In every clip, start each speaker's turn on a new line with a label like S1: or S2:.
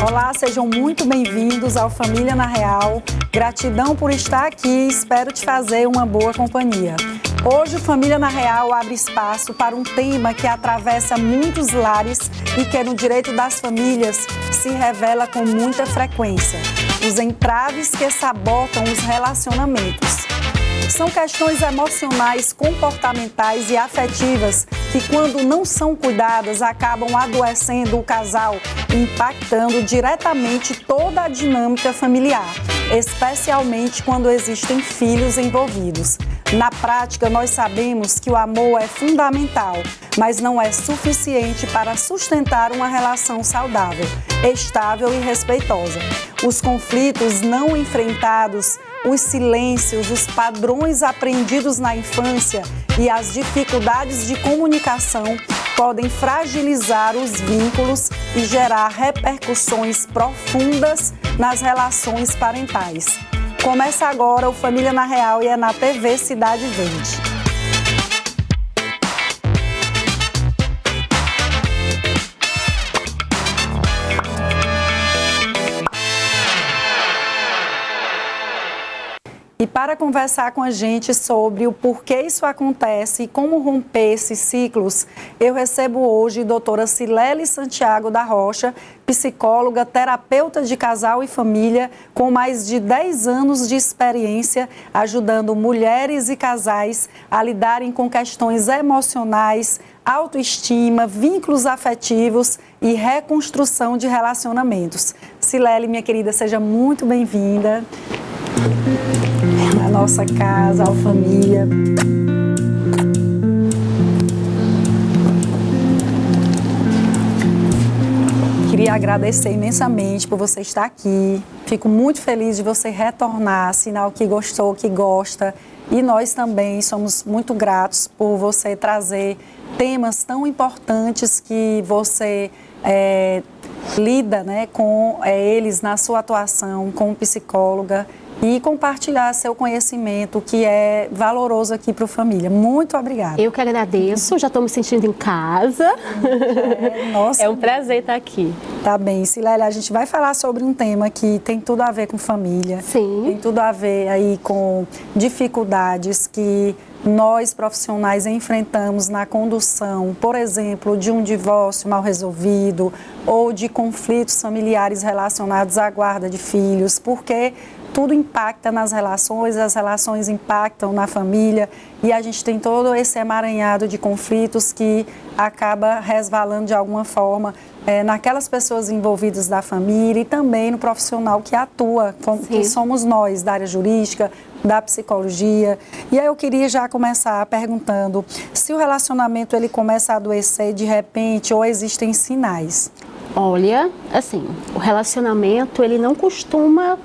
S1: Olá, sejam muito bem-vindos ao Família na Real. Gratidão por estar aqui e espero te fazer uma boa companhia. Hoje o Família na Real abre espaço para um tema que atravessa muitos lares e que no direito das famílias se revela com muita frequência: os entraves que sabotam os relacionamentos. São questões emocionais, comportamentais e afetivas que, quando não são cuidadas, acabam adoecendo o casal e impactando diretamente toda a dinâmica familiar, especialmente quando existem filhos envolvidos. Na prática, nós sabemos que o amor é fundamental, mas não é suficiente para sustentar uma relação saudável, estável e respeitosa. Os conflitos não enfrentados, os silêncios, os padrões aprendidos na infância e as dificuldades de comunicação podem fragilizar os vínculos e gerar repercussões profundas nas relações parentais. Começa agora o Família na Real e é na TV Cidade Verde. E para conversar com a gente sobre o porquê isso acontece e como romper esses ciclos, eu recebo hoje a doutora Cilele Santiago da Rocha, psicóloga, terapeuta de casal e família, com mais de 10 anos de experiência, ajudando mulheres e casais a lidarem com questões emocionais, autoestima, vínculos afetivos e reconstrução de relacionamentos. Cilele, minha querida, seja muito bem-vinda à nossa casa, à família. Queria agradecer imensamente por você estar aqui. Fico muito feliz de você retornar, sinal que gostou, que gosta. E nós também somos muito gratos por você trazer temas tão importantes que você lida, né, com eles na sua atuação como psicóloga e compartilhar seu conhecimento, que é valoroso aqui para a família. Muito obrigada.
S2: Eu que agradeço, já estou me sentindo em casa.
S1: Nossa,
S2: é um prazer estar aqui.
S1: Tá bem, Cilele, a gente vai falar sobre um tema que tem tudo a ver com família.
S2: Sim.
S1: Tem tudo a ver aí com dificuldades que nós profissionais enfrentamos na condução, por exemplo, de um divórcio mal resolvido ou de conflitos familiares relacionados à guarda de filhos, porque tudo impacta nas relações, as relações impactam na família e a gente tem todo esse emaranhado de conflitos que acaba resvalando de alguma forma naquelas pessoas envolvidas da família e também no profissional que atua, que somos nós da área jurídica, da psicologia. E aí eu queria já começar perguntando se o relacionamento ele começa a adoecer de repente ou existem sinais?
S2: Olha, assim, o relacionamento ele não costuma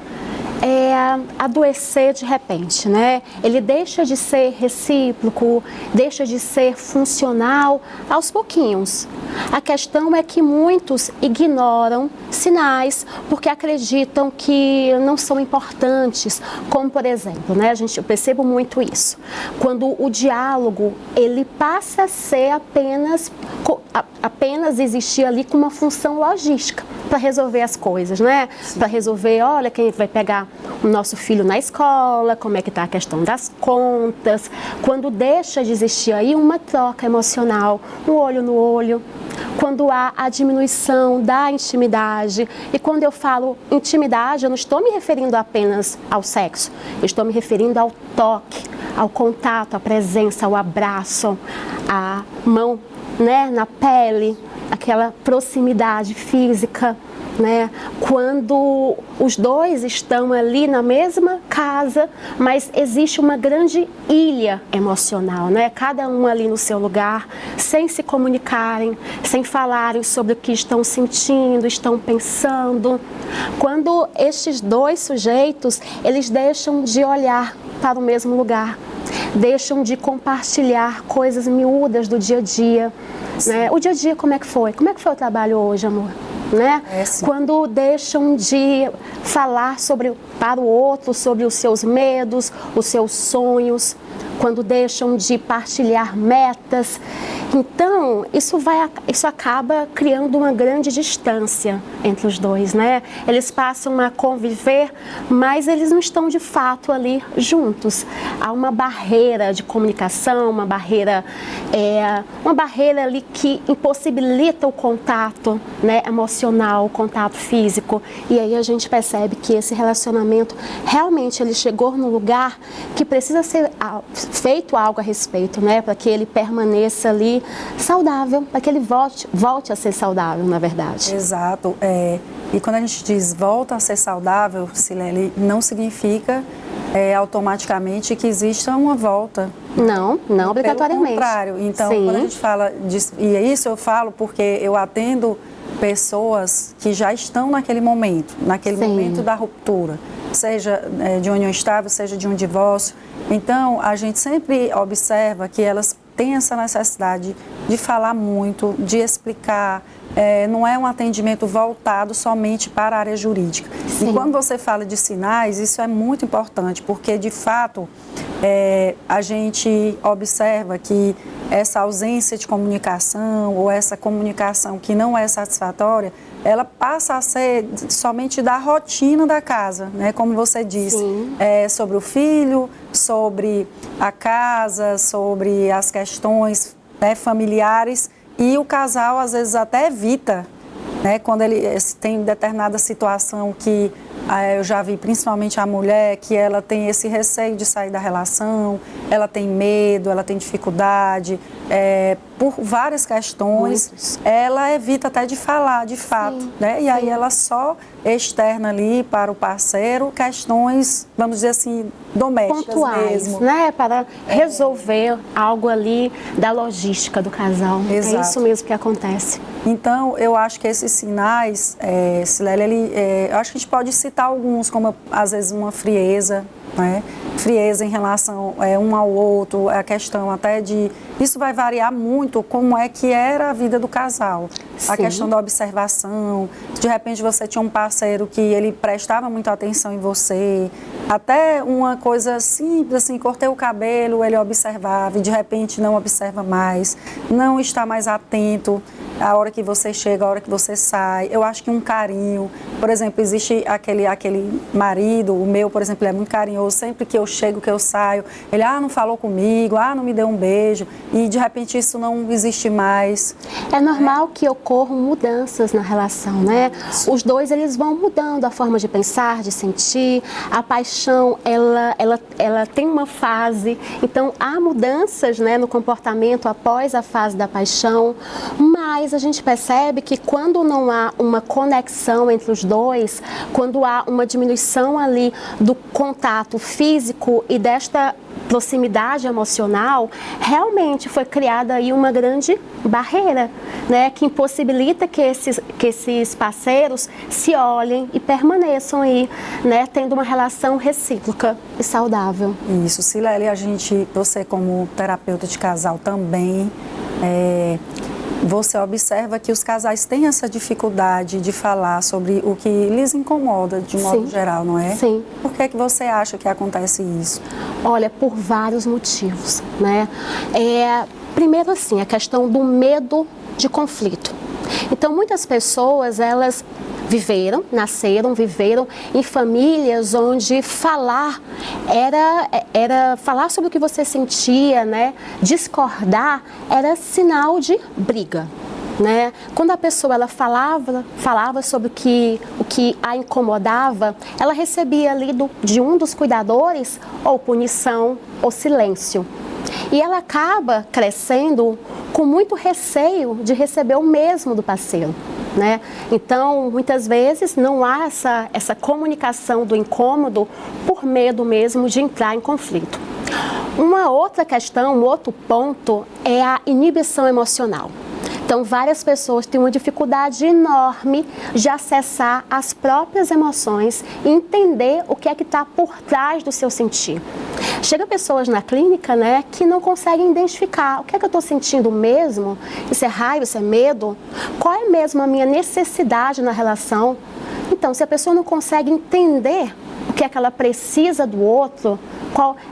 S2: adoecer de repente, né? Ele deixa de ser recíproco, deixa de ser funcional aos pouquinhos. A questão é que muitos ignoram sinais porque acreditam que não são importantes, como por exemplo, né? Eu percebo muito isso. Quando o diálogo ele passa a ser apenas existir ali com uma função logística para resolver as coisas, né? Para resolver, olha, quem vai pegar o nosso filho na escola, como é que está a questão das contas, quando deixa de existir aí uma troca emocional, um olho no olho, quando há a diminuição da intimidade. E quando eu falo intimidade, eu não estou me referindo apenas ao sexo, eu estou me referindo ao toque, ao contato, à presença, ao abraço, à mão, né, na pele, aquela proximidade física, né? Quando os dois estão ali na mesma casa, mas existe uma grande ilha emocional, né? Cada um ali no seu lugar, sem se comunicarem, sem falarem sobre o que estão sentindo, estão pensando. Quando estes dois sujeitos, eles deixam de olhar para o mesmo lugar, deixam de compartilhar coisas miúdas do dia a dia, né? O dia a dia, como é que foi? Como é que foi o trabalho hoje, amor? Né? Quando deixam de falar para o outro sobre os seus medos, os seus sonhos, quando deixam de partilhar metas, Então, isso acaba criando uma grande distância entre os dois, né? Eles passam a conviver, mas eles não estão de fato ali juntos. Há uma barreira de comunicação, uma barreira ali que impossibilita o contato, né, emocional, o contato físico. E aí a gente percebe que esse relacionamento realmente ele chegou no lugar que precisa ser feito algo a respeito, né, para que ele permaneça ali saudável, para que ele volte a ser saudável, na verdade.
S1: Exato. E quando a gente diz volta a ser saudável, Silele, não significa automaticamente que exista uma volta.
S2: Não obrigatoriamente.
S1: Pelo contrário. Então,
S2: Sim.
S1: quando a gente fala disso, e é isso eu falo porque eu atendo pessoas que já estão naquele momento da ruptura, seja de uma união estável, seja de um divórcio. Então, a gente sempre observa que elas têm essa necessidade de falar muito, de explicar. Não é um atendimento voltado somente para a área jurídica.
S2: Sim.
S1: E quando você fala de sinais, isso é muito importante, porque, de fato, a gente observa que essa ausência de comunicação ou essa comunicação que não é satisfatória, ela passa a ser somente da rotina da casa, né? Como você disse, sobre o filho, sobre a casa, sobre as questões, né, familiares, e o casal às vezes até evita, né, quando ele tem determinada situação que eu já vi, principalmente a mulher, que ela tem esse receio de sair da relação, ela tem medo, ela tem dificuldade, por várias questões, ela evita até de falar, de fato, né? E aí ela só externa ali para o parceiro questões, vamos dizer assim, domésticas
S2: pontuais,
S1: mesmo,
S2: né? Para resolver algo ali da logística do casal.
S1: Exato.
S2: É isso mesmo que acontece.
S1: Então, eu acho que esses sinais, Silele, eu acho que a gente pode citar alguns, como às vezes uma frieza, né? Frieza em relação um ao outro, a questão até de... Isso vai variar muito como é que era a vida do casal.
S2: Sim.
S1: A questão da observação, de repente você tinha um parceiro que ele prestava muita atenção em você, até uma coisa simples, assim, cortei o cabelo, ele observava e de repente não observa mais, não está mais atento a hora que você chega, a hora que você sai. Eu acho que um carinho, por exemplo, existe aquele marido, o meu, por exemplo, ele é muito carinhoso, sempre que eu chego, que eu saio, ele, não falou comigo, não me deu um beijo, e de repente isso não existe mais.
S2: É normal que ocorram mudanças na relação, né? Os dois, eles vão mudando a forma de pensar, de sentir, a paixão, ela tem uma fase, então há mudanças, né, no comportamento após a fase da paixão, mas a gente percebe que quando não há uma conexão entre os dois, quando há uma diminuição ali do contato físico e desta proximidade emocional, realmente foi criada aí uma grande barreira, né, que impossibilita que esses parceiros se olhem e permaneçam aí, né, tendo uma relação recíproca e saudável.
S1: Isso, Silele, você como terapeuta de casal também, você observa que os casais têm essa dificuldade de falar sobre o que lhes incomoda, de modo geral, não é?
S2: Sim.
S1: Por que você acha que acontece isso?
S2: Olha, por vários motivos, né? Primeiro, assim, a questão do medo de conflito. Então, muitas pessoas, elas nasceram, viveram em famílias onde falar era falar sobre o que você sentia, né? Discordar era sinal de briga, né? Quando a pessoa ela falava sobre o que a incomodava, ela recebia ali de um dos cuidadores ou punição ou silêncio. E ela acaba crescendo com muito receio de receber o mesmo do parceiro, né? Então, muitas vezes não há essa comunicação do incômodo por medo mesmo de entrar em conflito. Uma outra questão, um outro ponto é a inibição emocional. Então, várias pessoas têm uma dificuldade enorme de acessar as próprias emoções e entender o que é que está por trás do seu sentir. Chega pessoas na clínica, né, que não conseguem identificar o que é que eu estou sentindo mesmo, isso é raiva, isso é medo, qual é mesmo a minha necessidade na relação. Então, se a pessoa não consegue entender o que é que ela precisa do outro,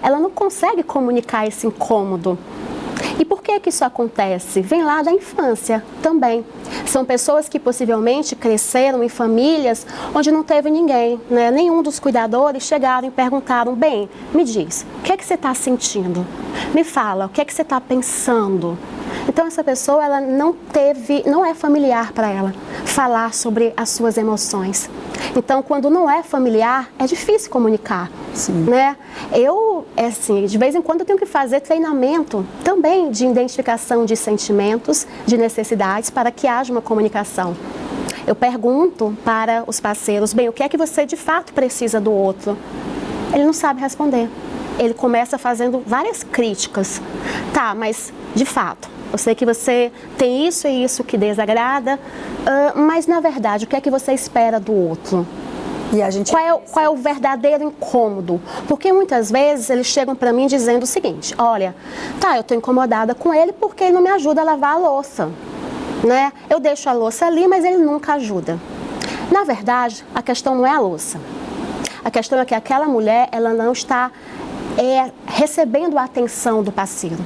S2: ela não consegue comunicar esse incômodo. E por que isso acontece? Vem lá da infância também. São pessoas que possivelmente cresceram em famílias onde não teve ninguém, né? Nenhum dos cuidadores chegaram e perguntaram, bem, me diz, o que é que você está sentindo? Me fala, o que é que você está pensando? Então essa pessoa, ela não é familiar para ela falar sobre as suas emoções. Então quando não é familiar, é difícil comunicar, né? De vez em quando eu tenho que fazer treinamento também de identificação de sentimentos, de necessidades, para que haja uma comunicação. Eu pergunto para os parceiros, bem, o que é que você de fato precisa do outro? Ele não sabe responder. Ele começa fazendo várias críticas. Tá, mas de fato, eu sei que você tem isso e isso que desagrada, mas na verdade, o que é que você espera do outro?
S1: E a gente
S2: qual é o verdadeiro incômodo? Porque muitas vezes eles chegam para mim dizendo o seguinte, olha, tá, eu estou incomodada com ele porque ele não me ajuda a lavar a louça, né? Eu deixo a louça ali, mas ele nunca ajuda. Na verdade, a questão não é a louça. A questão é que aquela mulher, ela não está recebendo a atenção do parceiro.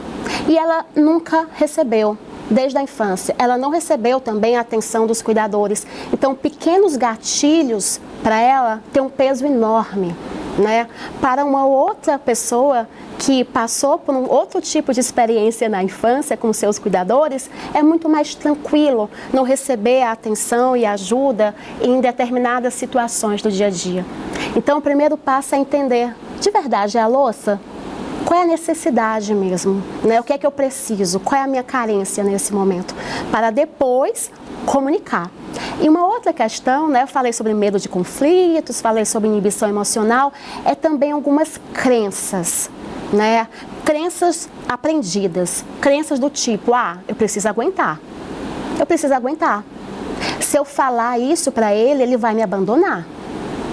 S2: E ela nunca recebeu, desde a infância. Ela não recebeu também a atenção dos cuidadores. Então, pequenos gatilhos para ela têm um peso enorme, né? Para uma outra pessoa que passou por um outro tipo de experiência na infância com seus cuidadores, é muito mais tranquilo não receber a atenção e ajuda em determinadas situações do dia a dia. Então, o primeiro passo é entender, de verdade, é a louça? Qual é a necessidade mesmo? Né? O que é que eu preciso? Qual é a minha carência nesse momento? Para depois comunicar. E uma outra questão, né? Eu falei sobre medo de conflitos, falei sobre inibição emocional, é também algumas crenças, né? Crenças aprendidas, crenças do tipo, eu preciso aguentar. Eu preciso aguentar. Se eu falar isso para ele, ele vai me abandonar.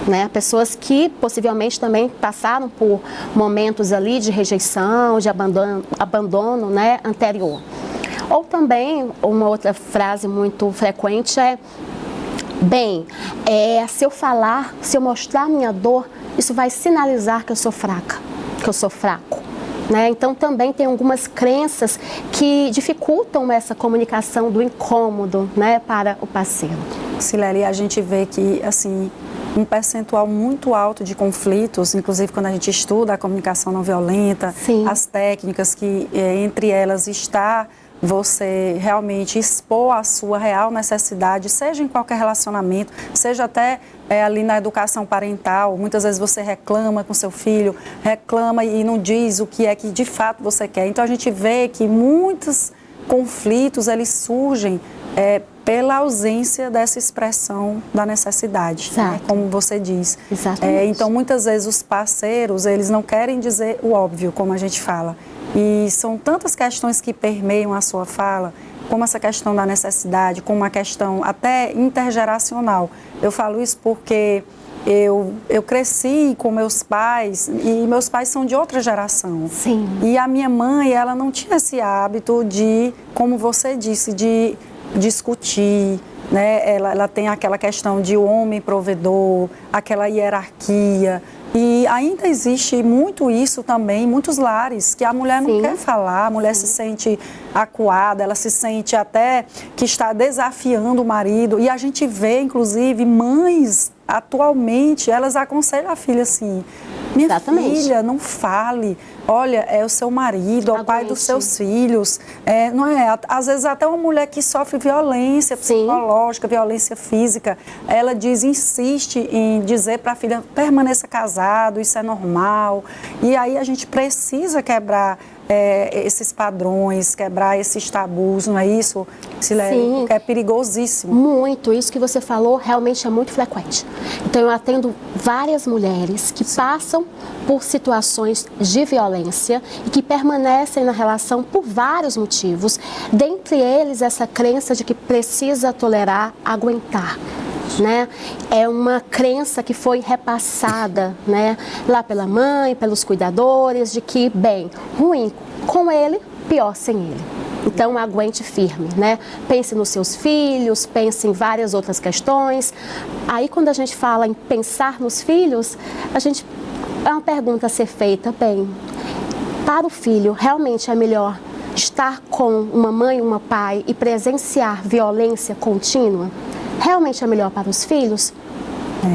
S2: Né? Pessoas que possivelmente também passaram por momentos ali de rejeição, de abandono, né, anterior. Ou também, uma outra frase muito frequente é, bem, se eu falar, se eu mostrar minha dor, isso vai sinalizar que eu sou fraca, que eu sou fraco. Né? Então também tem algumas crenças que dificultam essa comunicação do incômodo, né, para o parceiro.
S1: Silele, a gente vê que, assim, um percentual muito alto de conflitos, inclusive quando a gente estuda a comunicação não violenta, as técnicas que entre elas está você realmente expor a sua real necessidade, seja em qualquer relacionamento, seja até ali na educação parental. Muitas vezes você reclama com seu filho, reclama e não diz o que é que de fato você quer. Então a gente vê que muitos conflitos eles surgem pela ausência dessa expressão da necessidade, né? Como você diz. Então, muitas vezes os parceiros, eles não querem dizer o óbvio, como a gente fala. E são tantas questões que permeiam a sua fala, como essa questão da necessidade, como uma questão até intergeracional. Eu falo isso porque eu cresci com meus pais e meus pais são de outra geração. E a minha mãe, ela não tinha esse hábito de, como você disse, de discutir, né? Ela tem aquela questão de homem provedor, aquela hierarquia. E ainda existe muito isso também em muitos lares, que a mulher não quer falar, a mulher se sente acuada, ela se sente até que está desafiando o marido. E a gente vê, inclusive, mães atualmente, elas aconselham a filha assim, minha filha, não fale, olha, é o seu marido, é o pai dos seus filhos, não é? Às vezes até uma mulher que sofre violência psicológica, violência física, ela insiste em dizer para a filha, permaneça casado, isso é normal. E aí a gente precisa quebrar esses padrões, quebrar esses tabus, não é isso, Silele? Porque é perigosíssimo.
S2: Muito, isso que você falou realmente é muito frequente. Então eu atendo várias mulheres que passam por situações de violência e que permanecem na relação por vários motivos, dentre eles essa crença de que precisa tolerar, aguentar. Né? É uma crença que foi repassada, né? Lá pela mãe, pelos cuidadores, de que, bem, ruim com ele, pior sem ele. Então, aguente firme, né? Pense nos seus filhos, pense em várias outras questões. Aí, quando a gente fala em pensar nos filhos, é uma pergunta a ser feita, bem, para o filho, realmente é melhor estar com uma mãe, uma pai e presenciar violência contínua realmente é melhor para os filhos?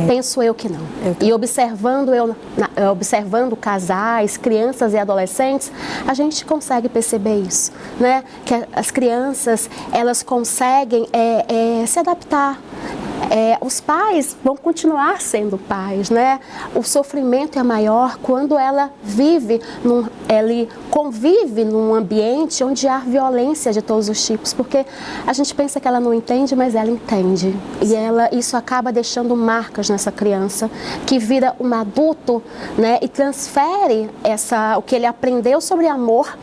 S2: Penso eu que não. E observando casais, crianças e adolescentes, a gente consegue perceber isso, né? Que as crianças, elas conseguem se adaptar. Os pais vão continuar sendo pais, né? O sofrimento é maior quando ela convive num ambiente onde há violência de todos os tipos, porque a gente pensa que ela não entende, mas ela entende. E isso acaba deixando marcas nessa criança, que vira um adulto, né? E transfere o que ele aprendeu sobre amor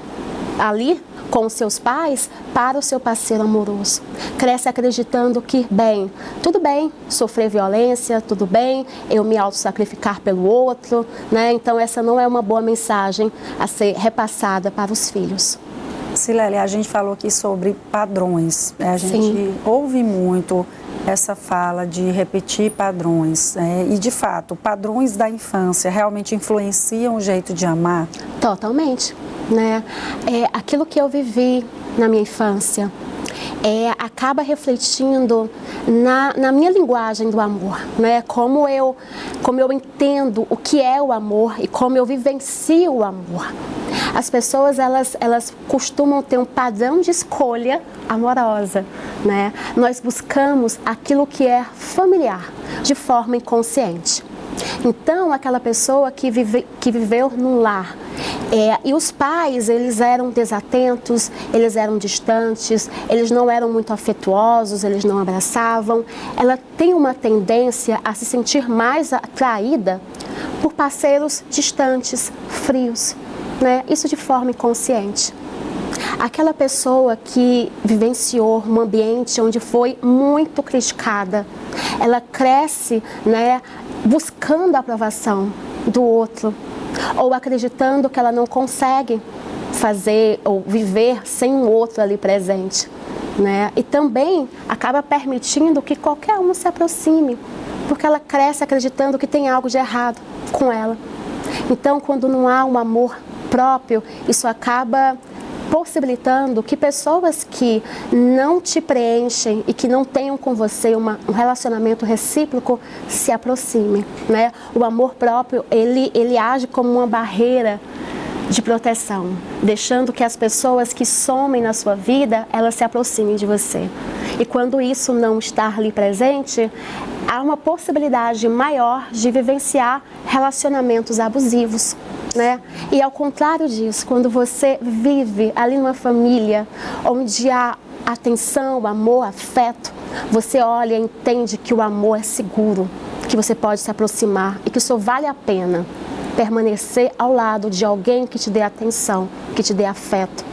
S2: ali com os seus pais para o seu parceiro amoroso. Cresce acreditando que, tudo bem sofrer violência, tudo bem eu me autossacrificar pelo outro, né? Então essa não é uma boa mensagem a ser repassada para os filhos.
S1: Silele, a gente falou aqui sobre padrões, né? A gente ouve muito essa fala de repetir padrões, né? E de fato, padrões da infância realmente influenciam o jeito de amar?
S2: Totalmente, né? Aquilo que eu vivi na minha infância acaba refletindo na minha linguagem do amor, né? Como eu entendo o que é o amor e como eu vivencio o amor. As pessoas, elas costumam ter um padrão de escolha amorosa, né? Nós buscamos aquilo que é familiar, de forma inconsciente. Então, aquela pessoa que viveu num lar, e os pais, eles eram desatentos, eles eram distantes, eles não eram muito afetuosos, eles não abraçavam, ela tem uma tendência a se sentir mais atraída por parceiros distantes, frios, né? Isso de forma inconsciente. Aquela pessoa que vivenciou um ambiente onde foi muito criticada, ela cresce, né, buscando a aprovação do outro, ou acreditando que ela não consegue fazer ou viver sem um outro ali presente, né? E também acaba permitindo que qualquer um se aproxime, porque ela cresce acreditando que tem algo de errado com ela. Então, quando não há um amor próprio, isso acaba possibilitando que pessoas que não te preenchem e que não tenham com você um relacionamento recíproco se aproximem, né? O amor próprio, ele age como uma barreira de proteção, deixando que as pessoas que somem na sua vida, elas se aproximem de você. E quando isso não está ali presente, há uma possibilidade maior de vivenciar relacionamentos abusivos, né? E ao contrário disso, quando você vive ali numa família onde há atenção, amor, afeto, você olha e entende que o amor é seguro, que você pode se aproximar e que só vale a pena permanecer ao lado de alguém que te dê atenção, que te dê afeto,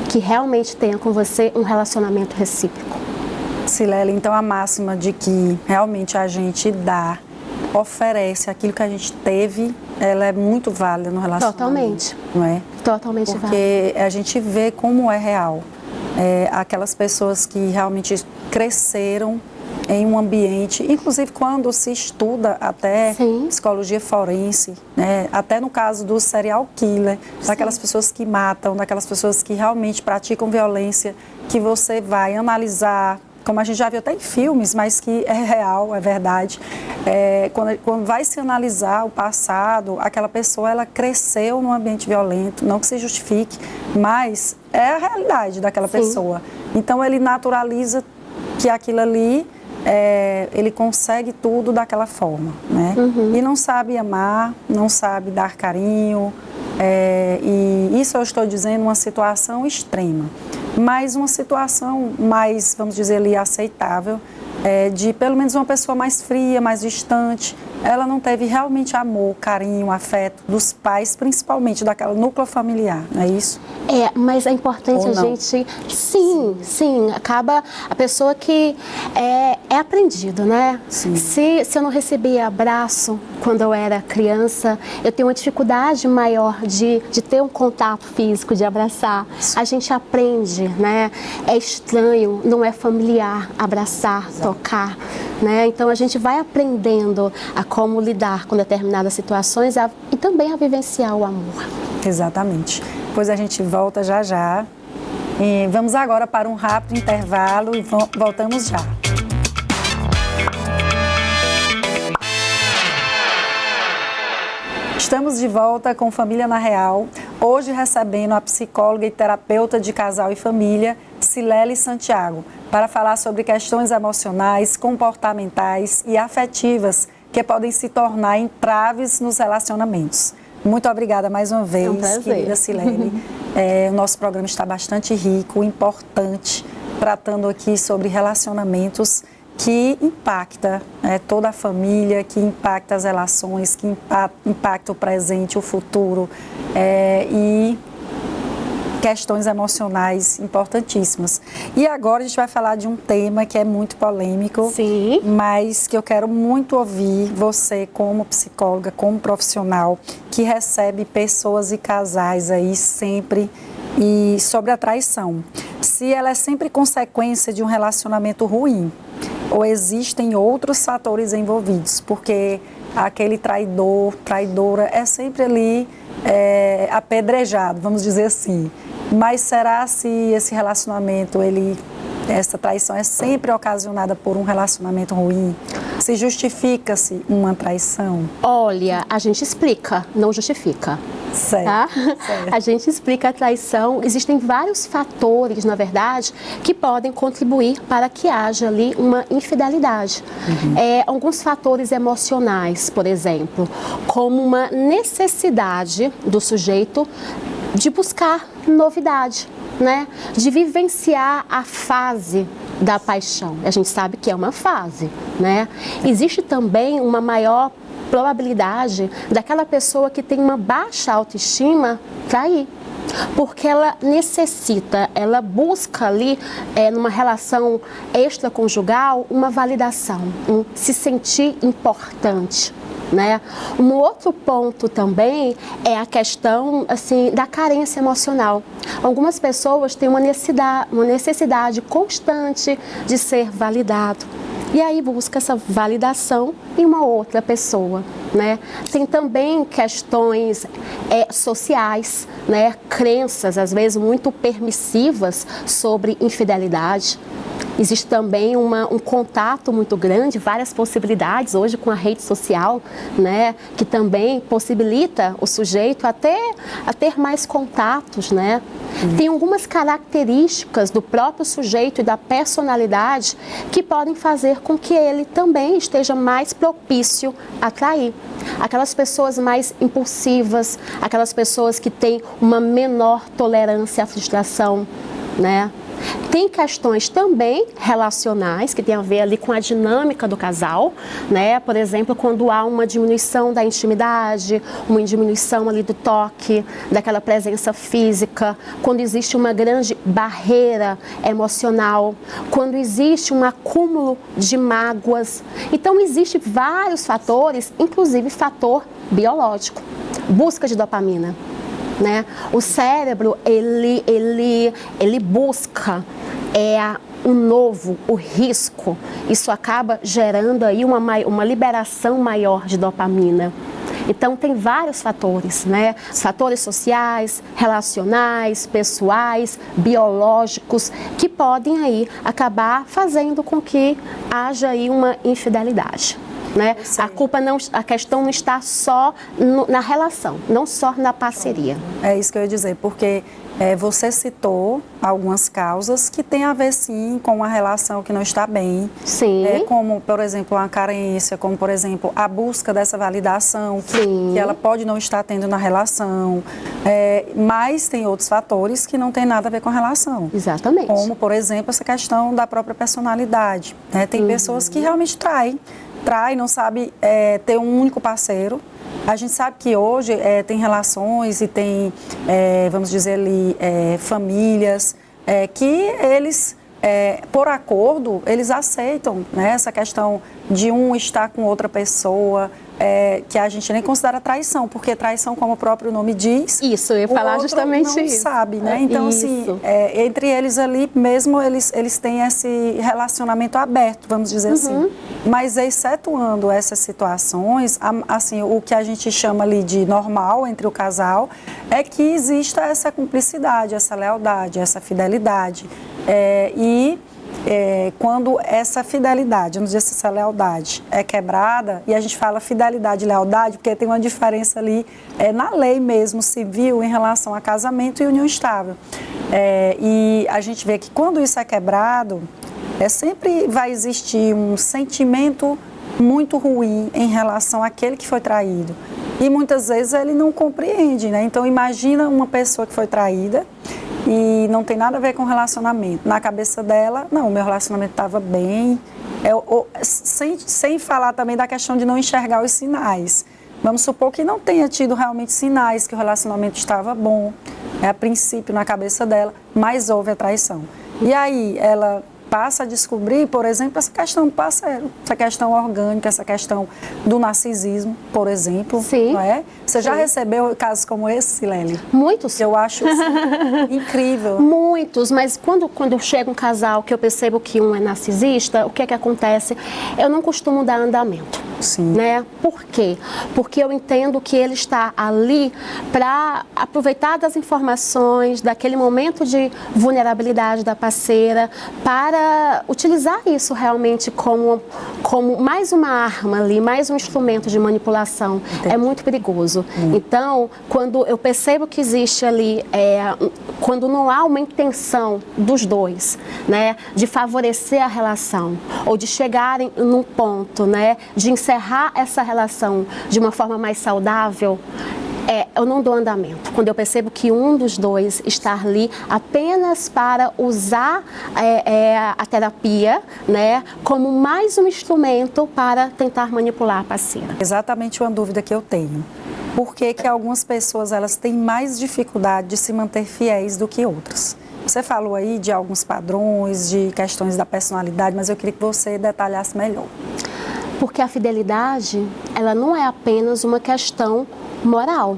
S2: que realmente tenha com você um relacionamento recíproco.
S1: Silele, então a máxima de que realmente a gente oferece aquilo que a gente teve, ela é muito válida no relacionamento.
S2: Totalmente.
S1: Não é?
S2: Totalmente válida.
S1: Porque a gente vê como é real. Aquelas pessoas que realmente cresceram em um ambiente, inclusive quando se estuda até psicologia forense, né? Até no caso do serial killer, daquelas pessoas que matam, daquelas pessoas que realmente praticam violência, que você vai analisar, como a gente já viu até em filmes, mas que é real, é verdade. Quando vai se analisar o passado, aquela pessoa, ela cresceu num ambiente violento, não que se justifique, mas é a realidade daquela pessoa. Então, ele naturaliza que aquilo ali, ele consegue tudo daquela forma, né? E não sabe amar, não sabe dar carinho, e isso eu estou dizendo uma situação extrema. Mas uma situação mais, vamos dizer ali, aceitável, de pelo menos uma pessoa mais fria, mais distante. Ela não teve realmente amor, carinho, afeto dos pais, principalmente daquela núcleo familiar, não é isso?
S2: Mas é importante a gente... Sim, acaba a pessoa que é aprendido, né?
S1: Sim.
S2: Se eu não recebia abraço quando eu era criança, eu tenho uma dificuldade maior de ter um contato físico, de abraçar. Sim. A gente aprende, né? É estranho, não é familiar abraçar, tocar, né? Então a gente vai aprendendo a como lidar com determinadas situações e também a vivenciar o amor.
S1: Exatamente. Pois a gente volta já já E vamos agora para um rápido intervalo e voltamos já. Estamos de volta com Família na Real, hoje recebendo a psicóloga e terapeuta de casal e família, Cilele Santiago, para falar sobre questões emocionais, comportamentais e afetivas que podem se tornar entraves nos relacionamentos. Muito obrigada mais uma vez, querida Cilele. O nosso programa está bastante rico, importante, tratando aqui sobre relacionamentos que impacta toda a família, que impacta as relações, que impacta o presente, o futuro e questões emocionais importantíssimas. E agora a gente vai falar de um tema que é muito polêmico,
S2: Sim.
S1: mas que eu quero muito ouvir você como psicóloga, como profissional, que recebe pessoas e casais aí sempre, e sobre a traição. Se ela é sempre consequência de um relacionamento ruim, ou existem outros fatores envolvidos, porque aquele traidor, traidora é sempre ali apedrejado, vamos dizer assim. Mas será se esse relacionamento, essa traição é sempre ocasionada por um relacionamento ruim? Se justifica-se uma traição?
S2: Olha, a gente explica, não justifica.
S1: Certo,
S2: tá?
S1: certo.
S2: A gente explica a traição. Existem vários fatores, na verdade, que podem contribuir para que haja ali uma infidelidade. Alguns fatores emocionais, por exemplo, como uma necessidade do sujeito de buscar novidade, né? De vivenciar a fase da paixão. A gente sabe que é uma fase, né? Existe também uma maior probabilidade daquela pessoa que tem uma baixa autoestima trair. Porque ela necessita, ela busca ali, numa relação extraconjugal, uma validação, se sentir importante. Né? Um outro ponto também é a questão assim, da carência emocional. Algumas pessoas têm uma necessidade constante de ser validado. E aí busca essa validação em uma outra pessoa, né? Tem também questões sociais, né? Crenças, às vezes, muito permissivas sobre infidelidade. Existe também um contato muito grande, várias possibilidades hoje com a rede social, né? Que também possibilita o sujeito a ter mais contatos, né? Tem algumas características do próprio sujeito e da personalidade que podem fazer com que ele também esteja mais propício a trair. Aquelas pessoas mais impulsivas, aquelas pessoas que têm uma menor tolerância à frustração, né? Tem questões também relacionais, que tem a ver ali com a dinâmica do casal, né? Por exemplo, quando há uma diminuição da intimidade, uma diminuição ali do toque, daquela presença física, quando existe uma grande barreira emocional, quando existe um acúmulo de mágoas. Então, existem vários fatores, inclusive fator biológico, busca de dopamina. Né? O cérebro, ele busca um novo, o risco. Isso acaba gerando aí uma liberação maior de dopamina. Então, tem vários fatores, né? Fatores sociais, relacionais, pessoais, biológicos, que podem aí acabar fazendo com que haja aí uma infidelidade. Né? A questão não está só na relação, não só na parceria.
S1: É isso que eu ia dizer, porque você citou algumas causas que têm a ver, sim, com uma relação que não está bem.
S2: Sim.
S1: Como, por exemplo, a carência, como, por exemplo, a busca dessa validação que ela pode não estar tendo na relação. Mas tem outros fatores que não têm nada a ver com a relação.
S2: Exatamente.
S1: Como, por exemplo, essa questão da própria personalidade. Né? Tem pessoas que realmente traem, não sabe ter um único parceiro. A gente sabe que hoje tem relações e tem, vamos dizer ali, famílias que eles por acordo, eles aceitam, né, essa questão de um estar com outra pessoa, que a gente nem considera traição, porque traição, como o próprio nome diz,
S2: isso, eu ia falar justamente
S1: não
S2: isso.
S1: sabe, né? Então, assim, entre eles ali mesmo, eles têm esse relacionamento aberto, vamos dizer assim. Mas, excetuando essas situações, assim, o que a gente chama ali de normal entre o casal é que exista essa cumplicidade, essa lealdade, essa fidelidade. Quando essa fidelidade, não sei se essa lealdade é quebrada, e a gente fala fidelidade e lealdade porque tem uma diferença ali na lei mesmo civil em relação a casamento e união estável. E a gente vê que quando isso é quebrado, sempre vai existir um sentimento muito ruim em relação àquele que foi traído. E muitas vezes ele não compreende, né? Então imagina uma pessoa que foi traída e não tem nada a ver com relacionamento. Na cabeça dela, não, o meu relacionamento estava bem, sem falar também da questão de não enxergar os sinais. Vamos supor que não tenha tido realmente sinais que o relacionamento estava bom, a princípio na cabeça dela, mas houve a traição. E aí ela passa a descobrir, por exemplo, essa questão do parceiro, essa questão orgânica, essa questão do narcisismo, por exemplo.
S2: Sim.
S1: Não é? Você já
S2: Sim.
S1: recebeu casos como esse, Silele?
S2: Muitos.
S1: Eu acho assim, incrível.
S2: Muitos, mas quando chega um casal que eu percebo que um é narcisista, o que é que acontece? Eu não costumo dar andamento.
S1: Sim.
S2: Né? Por quê? Porque eu entendo que ele está ali para aproveitar das informações, daquele momento de vulnerabilidade da parceira, para utilizar isso realmente como mais uma arma ali, mais um instrumento de manipulação. Entendi. É muito perigoso. Então, quando eu percebo que existe ali, quando não há uma intenção dos dois, né, de favorecer a relação, ou de chegarem num ponto, né, de encerrar essa relação de uma forma mais saudável, eu não dou andamento. Quando eu percebo que um dos dois está ali apenas para usar a terapia, né, como mais um instrumento para tentar manipular a parceira.
S1: Exatamente uma dúvida que eu tenho. Por que algumas pessoas elas têm mais dificuldade de se manter fiéis do que outras? Você falou aí de alguns padrões, de questões da personalidade, mas eu queria que você detalhasse melhor.
S2: Porque a fidelidade, ela não é apenas uma questão moral,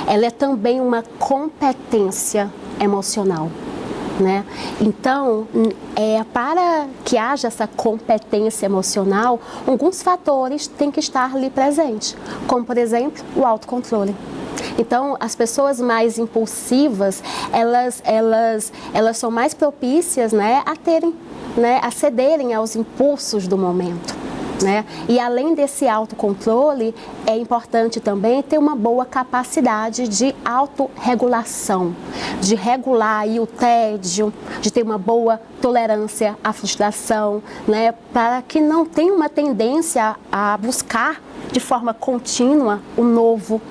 S2: ela é também uma competência emocional, né? Então, para que haja essa competência emocional, alguns fatores têm que estar ali presentes, como, por exemplo, o autocontrole. Então, as pessoas mais impulsivas, elas são mais propícias, né, a cederem aos impulsos do momento. Né? E além desse autocontrole, é importante também ter uma boa capacidade de autorregulação, de regular aí o tédio, de ter uma boa tolerância à frustração, né? Para que não tenha uma tendência a buscar de forma contínua o novo.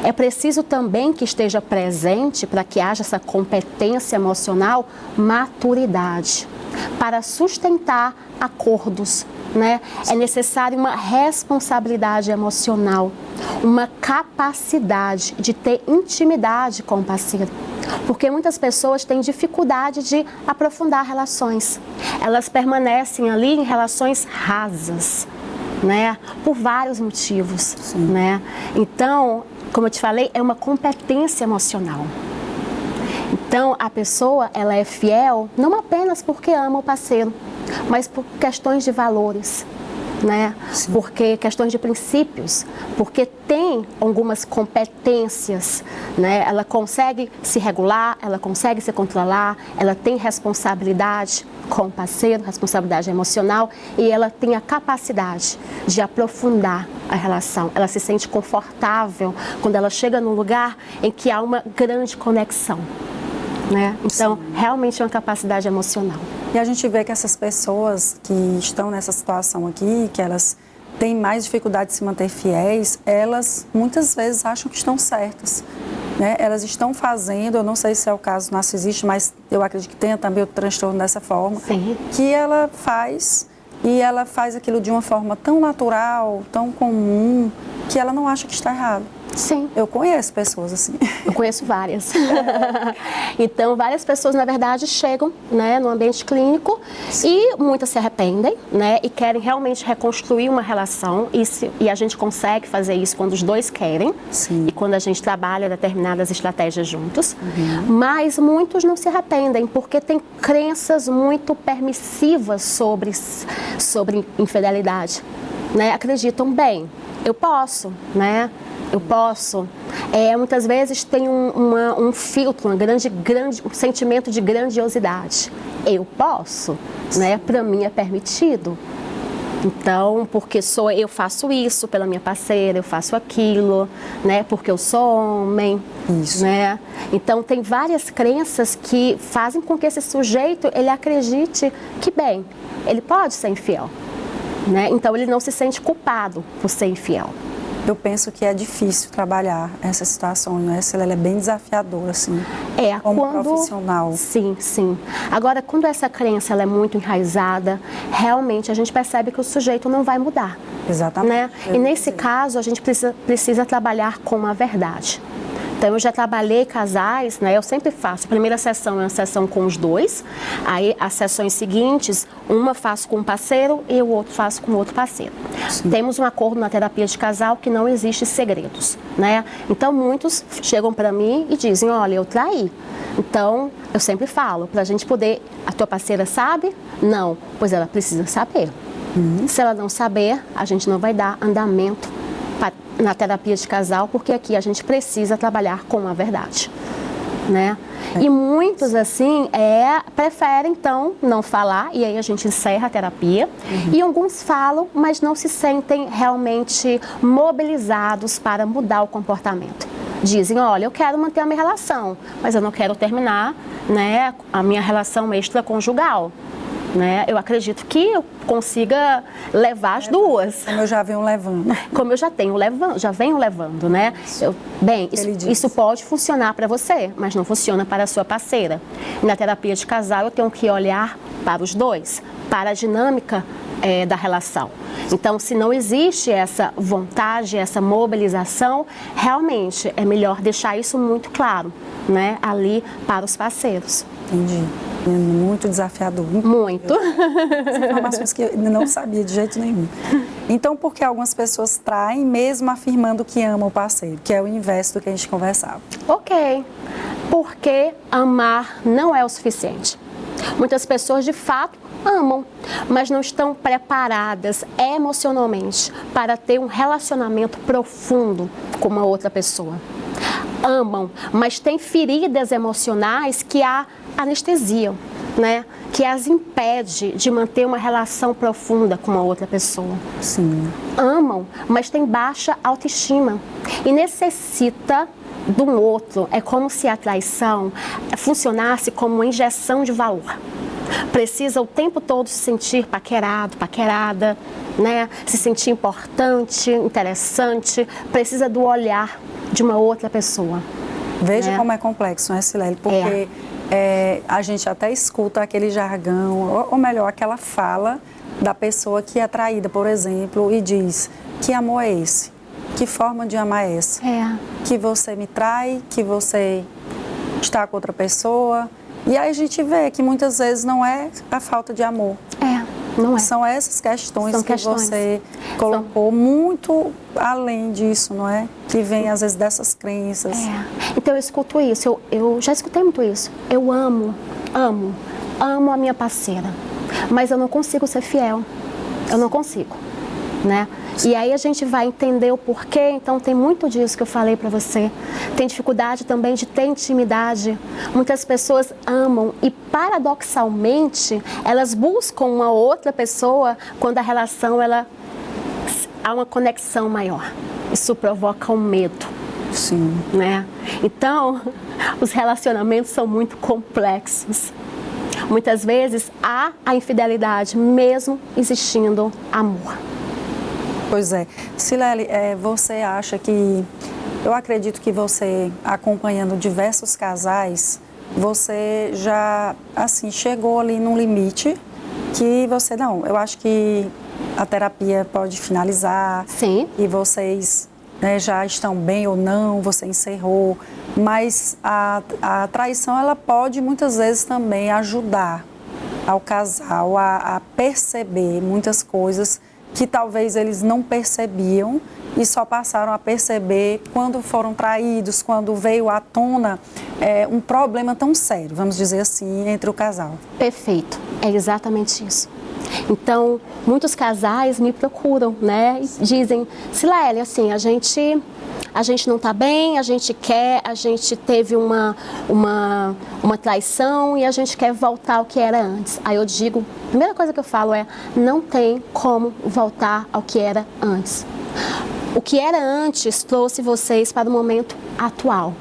S2: É preciso também que esteja presente, para que haja essa competência emocional, maturidade, para sustentar acordos, né? É necessário uma responsabilidade emocional, uma capacidade de ter intimidade com o parceiro. Porque muitas pessoas têm dificuldade de aprofundar relações. Elas permanecem ali em relações rasas, né? Por vários motivos, né? Então, como eu te falei, é uma competência emocional. Então, a pessoa, ela é fiel não apenas porque ama o parceiro, mas por questões de valores, né? Porque questões de princípios, porque tem algumas competências, né? Ela consegue se regular, ela consegue se controlar, ela tem responsabilidade com o parceiro, responsabilidade emocional, e ela tem a capacidade de aprofundar a relação. Ela se sente confortável quando ela chega num lugar em que há uma grande conexão, né? Então, realmente é uma capacidade emocional.
S1: E a gente vê que essas pessoas que estão nessa situação aqui, que elas têm mais dificuldade de se manter fiéis, elas muitas vezes acham que estão certas, né? Elas estão fazendo, eu não sei se é o caso narcisista, mas eu acredito que tenha também o transtorno dessa forma, que ela faz e ela faz aquilo de uma forma tão natural, tão comum, que ela não acha que está errado.
S2: Sim.
S1: Eu conheço pessoas assim.
S2: Eu conheço várias. Então, várias pessoas, na verdade, chegam, né, no ambiente clínico e muitas se arrependem, né, e querem realmente reconstruir uma relação e a gente consegue fazer isso quando os dois querem.
S1: Sim.
S2: E quando a gente trabalha determinadas estratégias juntos. Mas muitos não se arrependem porque tem crenças muito permissivas sobre infidelidade, né? Acreditam, bem, eu posso, né? Eu posso. Muitas vezes tem um filtro, um sentimento de grandiosidade. Eu posso, né? Para mim é permitido. Então, porque eu faço isso pela minha parceira, eu faço aquilo, né? Porque eu sou homem,
S1: Isso.
S2: né? Então, tem várias crenças que fazem com que esse sujeito, ele acredite que, bem, ele pode ser infiel, né? Então, ele não se sente culpado por ser infiel.
S1: Eu penso que é difícil trabalhar essa situação, né? Ela é bem desafiadora, assim, como profissional.
S2: Sim, sim. Agora, quando essa crença ela é muito enraizada, realmente a gente percebe que o sujeito não vai mudar.
S1: Exatamente.
S2: Né? E nesse caso, a gente precisa trabalhar com a verdade. Então, eu já trabalhei casais, né? Eu sempre faço. A primeira sessão é uma sessão com os dois. Aí, as sessões seguintes, uma faço com um parceiro e o outro faço com outro parceiro. Sim. Temos um acordo na terapia de casal que não existe segredos, né? Então, muitos chegam para mim e dizem, olha, eu traí. Então, eu sempre falo, para a gente poder... A tua parceira sabe? Não. Pois ela precisa saber. Se ela não saber, a gente não vai dar andamento na terapia de casal, porque aqui a gente precisa trabalhar com a verdade, né? E muitos, assim, preferem, então, não falar, e aí a gente encerra a terapia. E alguns falam, mas não se sentem realmente mobilizados para mudar o comportamento. Dizem, olha, eu quero manter a minha relação, mas eu não quero terminar, né, a minha relação extraconjugal. Né? Eu acredito que eu consiga levar as duas.
S1: Como eu já venho levando.
S2: Como eu já venho levando, né? Isso pode funcionar para você, mas não funciona para a sua parceira. Na terapia de casal, eu tenho que olhar para os dois, para a dinâmica da relação. Então, se não existe essa vontade, essa mobilização, realmente é melhor deixar isso muito claro, né? Ali para os parceiros.
S1: Entendi. Muito desafiador.
S2: Muito.
S1: Informações que eu não sabia de jeito nenhum. Então, por que algumas pessoas traem mesmo afirmando que amam o parceiro? Que é o inverso do que a gente conversava.
S2: Ok. Porque amar não é o suficiente. Muitas pessoas, de fato, amam, mas não estão preparadas emocionalmente para ter um relacionamento profundo com uma outra pessoa. Amam, mas têm feridas emocionais que a anestesiam, né? Que as impede de manter uma relação profunda com uma outra pessoa.
S1: Sim.
S2: Amam, mas têm baixa autoestima e necessita de um outro. É como se a traição funcionasse como uma injeção de valor. Precisa o tempo todo se sentir paquerado, paquerada, né? Se sentir importante, interessante. Precisa do olhar de uma outra pessoa.
S1: Veja como é complexo, né, Silele? Porque a gente até escuta aquele jargão, ou melhor, aquela fala da pessoa que é traída, por exemplo, e diz: que amor é esse? Que forma de amar é essa? Que você me trai, que você está com outra pessoa. E aí a gente vê que muitas vezes não é a falta de amor.
S2: Não é.
S1: São essas questões você colocou muito além disso, não é? Que vem às vezes dessas crenças.
S2: Então eu escuto isso, eu já escutei muito isso. Eu amo a minha parceira, mas eu não consigo ser fiel. Eu não consigo, né? E aí a gente vai entender o porquê. Então tem muito disso que eu falei para você. Tem dificuldade também de ter intimidade. Muitas pessoas amam e paradoxalmente elas buscam uma outra pessoa quando a relação há uma conexão maior. Isso provoca um medo.
S1: Sim.
S2: Né? Então os relacionamentos são muito complexos. Muitas vezes há a infidelidade mesmo existindo amor.
S1: Pois é. Silele, você acha que... Eu acredito que você, acompanhando diversos casais, você já, assim, chegou ali num limite que você... Não, eu acho que a terapia pode finalizar.
S2: Sim.
S1: E vocês né, já estão bem ou não, você encerrou, mas a traição ela pode muitas vezes também ajudar ao casal a perceber muitas coisas que talvez eles não percebiam e só passaram a perceber quando foram traídos, quando veio à tona um problema tão sério, vamos dizer assim, entre o casal.
S2: Perfeito, é exatamente isso. Então, muitos casais me procuram, né, e dizem, Cilélia, assim, a gente não está bem, a gente teve uma traição e a gente quer voltar ao que era antes. Aí eu digo, a primeira coisa que eu falo é, não tem como voltar ao que era antes. O que era antes trouxe vocês para o momento atual.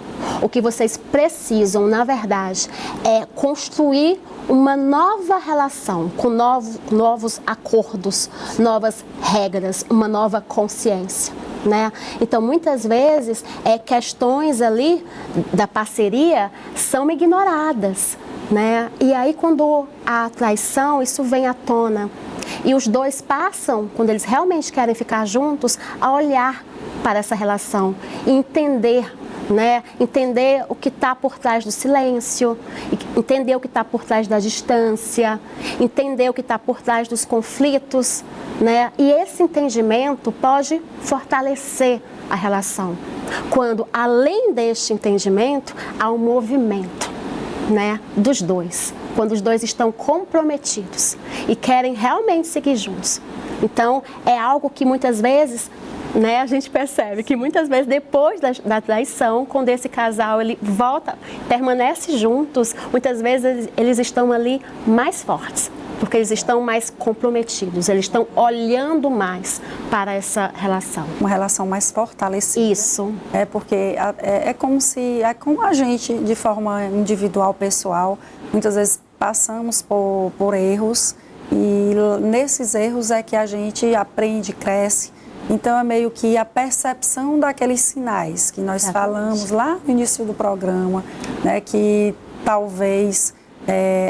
S2: O que vocês precisam, na verdade, é construir uma nova relação, com novos acordos, novas regras, uma nova consciência, né? Então, muitas vezes, questões ali da parceria são ignoradas, né? E aí, quando há traição, isso vem à tona. E os dois passam, quando eles realmente querem ficar juntos, a olhar para essa relação e entender, né? Entender o que está por trás do silêncio, entender o que está por trás da distância, entender o que está por trás dos conflitos, né? E esse entendimento pode fortalecer a relação, quando além deste entendimento há um movimento, né, dos dois, quando os dois estão comprometidos e querem realmente seguir juntos. Então, é algo que muitas vezes, né, a gente percebe que muitas vezes depois da traição, quando esse casal ele volta, permanece juntos, muitas vezes eles estão ali mais fortes, porque eles estão mais comprometidos, eles estão olhando mais para essa relação.
S1: Uma relação mais fortalecida.
S2: Isso.
S1: Porque é como a gente, de forma individual, pessoal, muitas vezes passamos por erros e nesses erros é que a gente aprende, cresce. Então, é meio que a percepção daqueles sinais que nós falamos lá no início do programa, né, que talvez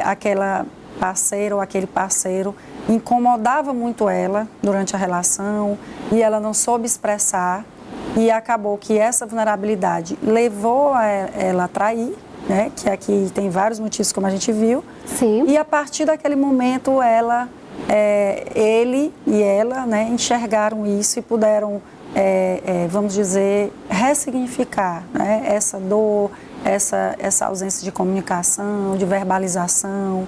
S1: aquela parceira ou aquele parceiro incomodava muito ela durante a relação e ela não soube expressar e acabou que essa vulnerabilidade levou ela a trair, né, que aqui tem vários motivos, como a gente viu.
S2: Sim.
S1: E a partir daquele momento, ele e ela, né, enxergaram isso e puderam, vamos dizer, ressignificar, né, essa dor, essa ausência de comunicação, de verbalização,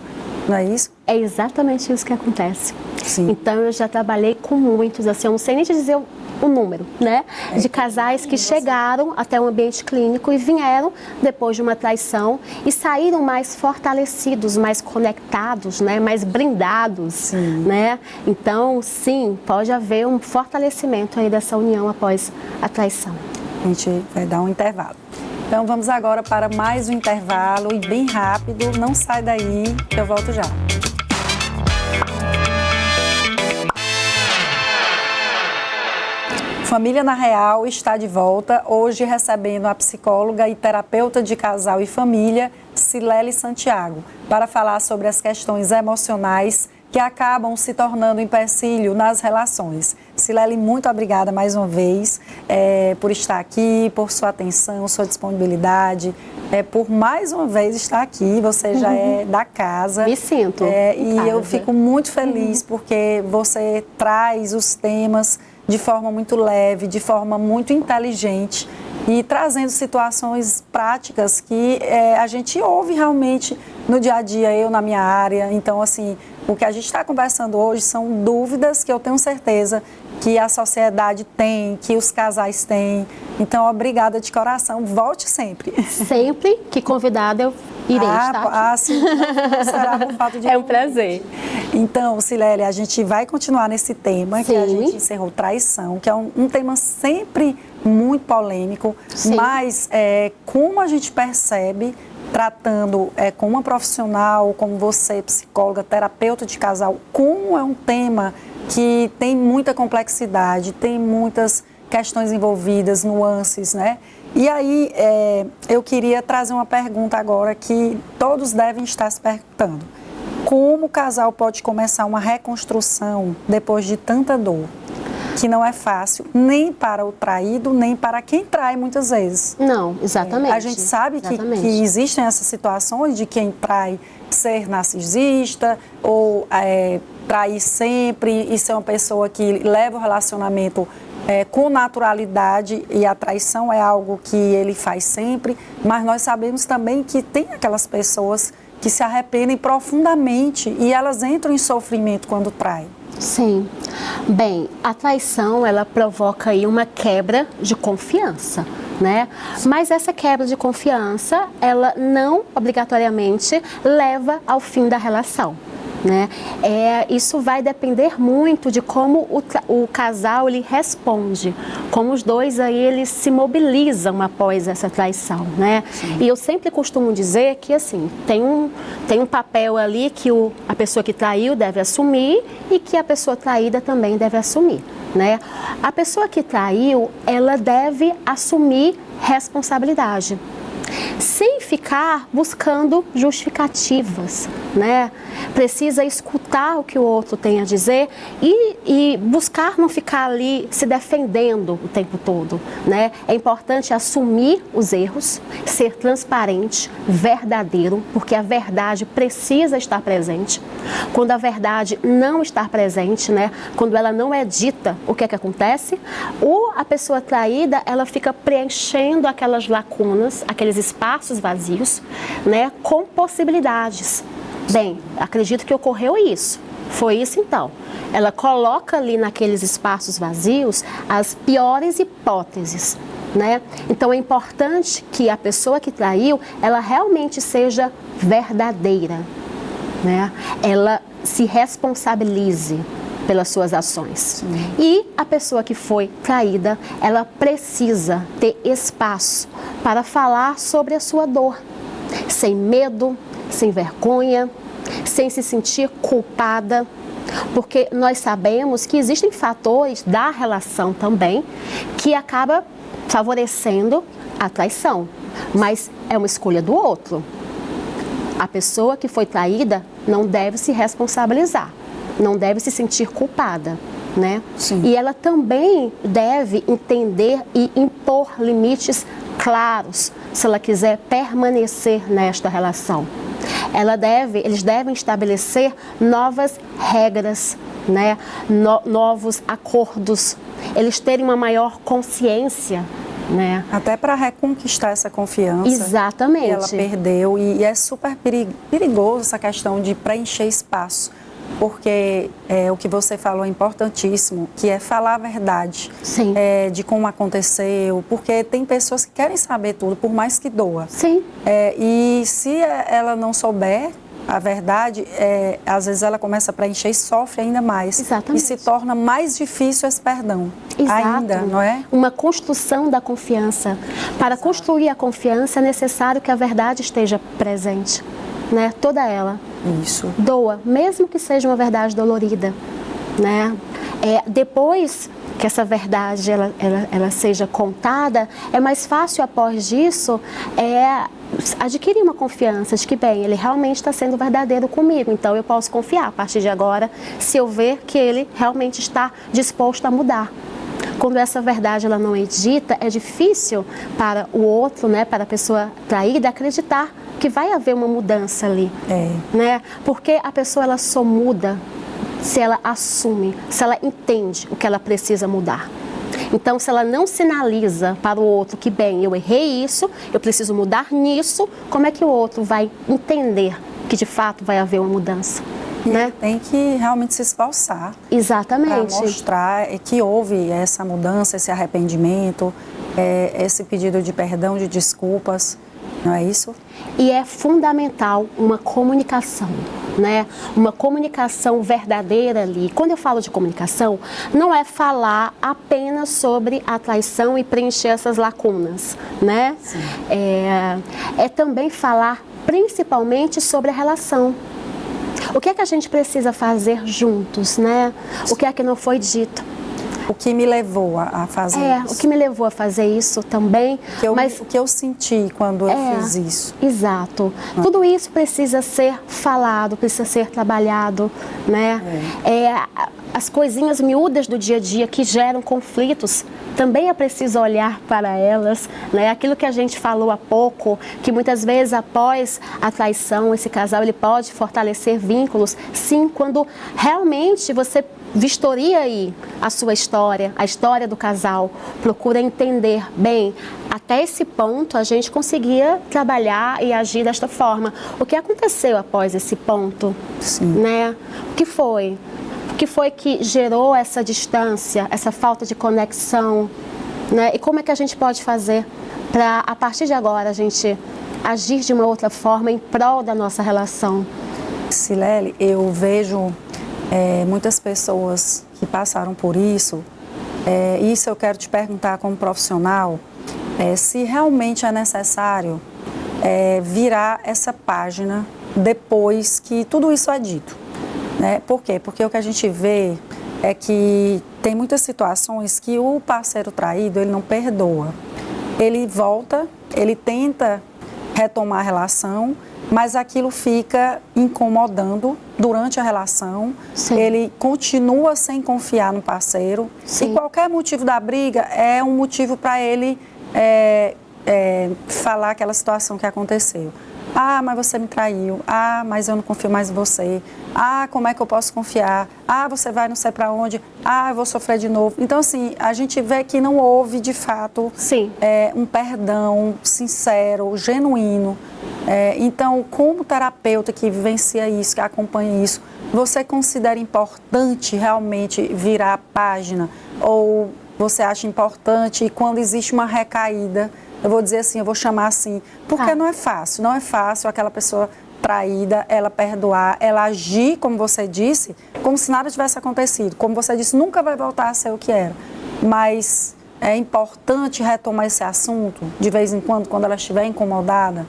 S1: não é isso?
S2: É exatamente isso que acontece.
S1: Sim.
S2: Então, eu já trabalhei com muitos, assim, eu não sei nem te dizer o número, né, de casais que chegaram até um ambiente clínico e vieram depois de uma traição e saíram mais fortalecidos, mais conectados, né, mais blindados,
S1: sim,
S2: né? Então, sim, pode haver um fortalecimento aí dessa união após a traição.
S1: A gente vai dar um intervalo. Então, vamos agora para mais um intervalo e bem rápido, não sai daí, que eu volto já. Família na Real está de volta, hoje recebendo a psicóloga e terapeuta de casal e família, Cilélia Santiago, para falar sobre as questões emocionais que acabam se tornando empecilho nas relações. Cilélia, muito obrigada mais uma vez por estar aqui, por sua atenção, sua disponibilidade, por mais uma vez estar aqui, você já é da casa.
S2: Me sinto
S1: e
S2: casa.
S1: Eu fico muito feliz porque você traz os temas de forma muito leve, de forma muito inteligente e trazendo situações práticas que a gente ouve realmente no dia a dia, eu na minha área. Então, assim, o que a gente está conversando hoje são dúvidas que eu tenho certeza que a sociedade tem, que os casais têm. Então, obrigada de coração. Volte sempre.
S2: Sempre que convidada eu irei estar aqui.
S1: Sim, não será por falta de...
S2: É um prazer.
S1: Então, Cilélia, a gente vai continuar nesse tema, sim, que a gente encerrou, traição, que é um tema sempre muito polêmico, sim, mas como a gente percebe, tratando com uma profissional, como você, psicóloga, terapeuta de casal, como é um tema que tem muita complexidade, tem muitas questões envolvidas, nuances, né? E aí, eu queria trazer uma pergunta agora que todos devem estar se perguntando. Como o casal pode começar uma reconstrução depois de tanta dor? que não é fácil nem para o traído, nem para quem trai muitas vezes.
S2: Não, exatamente.
S1: A gente sabe que existem essas situações de quem trai ser narcisista ou trair sempre e ser uma pessoa que leva o relacionamento com naturalidade, e a traição é algo que ele faz sempre, mas nós sabemos também que tem aquelas pessoas que se arrependem profundamente e elas entram em sofrimento quando traem.
S2: Sim. Bem, a traição, ela provoca aí uma quebra de confiança, né? Mas essa quebra de confiança, ela não obrigatoriamente leva ao fim da relação, né? Isso vai depender muito de como o casal ele responde, como os dois aí eles se mobilizam após essa traição, né? Sim. E eu sempre costumo dizer que assim tem um papel ali que a pessoa que traiu deve assumir e que a pessoa traída também deve assumir, né? A pessoa que traiu, ela deve assumir responsabilidade, sem ficar buscando justificativas, né? Precisa escutar o que o outro tem a dizer e buscar não ficar ali se defendendo o tempo todo, né? É importante assumir os erros, ser transparente, verdadeiro, porque a verdade precisa estar presente. Quando a verdade não está presente, né? Quando ela não é dita, o que é que acontece? A pessoa traída, ela fica preenchendo aquelas lacunas, aqueles espaços vazios, né, com possibilidades. Bem, acredito que ocorreu isso. Foi isso então. Ela coloca ali naqueles espaços vazios as piores hipóteses, né? Então é importante que a pessoa que traiu, ela realmente seja verdadeira, né? Ela se responsabilize pelas suas ações. Sim. E a pessoa que foi traída, ela precisa ter espaço para falar sobre a sua dor, sem medo, sem vergonha, sem se sentir culpada, porque nós sabemos que existem fatores da relação também que acaba favorecendo a traição, mas é uma escolha do outro. A pessoa que foi traída não deve se responsabilizar, não deve se sentir culpada, né? Sim. E ela também deve entender e impor limites claros se ela quiser permanecer nesta relação. Eles devem estabelecer novas regras, né? Novos acordos, eles terem uma maior consciência, né? Até para reconquistar essa confiança. Exatamente.
S1: Que ela perdeu, e é super perigoso essa questão de preencher espaço, porque o que você falou é importantíssimo, que é falar a verdade. Sim. De como aconteceu, porque tem pessoas que querem saber tudo, por mais que doa. Sim. E se ela não souber a verdade, às vezes ela começa a preencher e sofre ainda mais. Exatamente. E se torna mais difícil esse perdão. Exato. Ainda, não é? Uma construção da confiança. Para construir a confiança é necessário que a verdade esteja presente, né? Toda ela. Isso. Doa, mesmo que seja uma verdade dolorida, né? Depois que essa verdade ela seja contada, é mais fácil após disso adquirir uma confiança de que, bem, ele realmente está sendo verdadeiro comigo, então eu posso confiar a partir de agora, se eu ver que ele realmente está disposto a mudar. Quando essa verdade ela não é dita, é difícil para o outro, né, para a pessoa traída, acreditar que vai haver uma mudança ali, né? Porque a pessoa ela só muda se ela assume, se ela entende o que ela precisa mudar. Então, se ela não sinaliza para o outro que, bem, eu errei isso, eu preciso mudar nisso, como é que o outro vai entender que de fato vai haver uma mudança? Né? Tem que realmente se esforçar. Exatamente. Para mostrar que houve essa mudança, esse arrependimento, esse pedido de perdão, de desculpas, não é isso? E é fundamental uma comunicação, né? Uma comunicação verdadeira ali. Quando eu falo de comunicação, não é falar apenas sobre a traição e preencher essas lacunas, né? É também falar principalmente sobre a relação. O que é que a gente precisa fazer juntos, né? O que é que não foi dito? o que me levou a fazer isso.
S2: O que me levou a fazer isso também.
S1: O que eu senti quando eu fiz isso.
S2: Exato. Tudo isso precisa ser falado, precisa ser trabalhado, né? As coisinhas miúdas do dia a dia que geram conflitos, também é preciso olhar para elas, né? Aquilo que a gente falou há pouco, que muitas vezes após a traição, esse casal ele pode fortalecer vínculos, sim, quando realmente você vistoria aí a sua história, a história do casal, procura entender bem, até esse ponto a gente conseguia trabalhar e agir desta forma. O que aconteceu após esse ponto?
S1: Sim.
S2: Né? O que foi? O que foi que gerou essa distância, essa falta de conexão, né? E como é que a gente pode fazer para, a partir de agora, a gente agir de uma outra forma em prol da nossa relação?
S1: Silele, eu vejo muitas pessoas que passaram por isso. Isso eu quero te perguntar como profissional, se realmente é necessário virar essa página depois que tudo isso é dito. Né? Por quê? Porque o que a gente vê é que tem muitas situações que o parceiro traído, ele não perdoa. Ele volta, ele tenta retomar a relação, mas aquilo fica incomodando durante a relação. Sim. Ele continua sem confiar no parceiro. Sim. E qualquer motivo da briga é um motivo para ele falar aquela situação que aconteceu. Ah, mas você me traiu. Ah, mas eu não confio mais em você. Ah, como é que eu posso confiar? Ah, você vai não sei para onde. Ah, eu vou sofrer de novo. Então, assim, a gente vê que não houve, de fato, um perdão sincero, genuíno. Então, como terapeuta que vivencia isso, que acompanha isso, você considera importante realmente virar a página? Ou você acha importante quando existe uma recaída? Eu vou dizer assim, eu vou chamar assim, porque não é fácil aquela pessoa traída, ela perdoar, ela agir, como você disse, como se nada tivesse acontecido. Como você disse, nunca vai voltar a ser o que era. Mas é importante retomar esse assunto, de vez em quando ela estiver incomodada,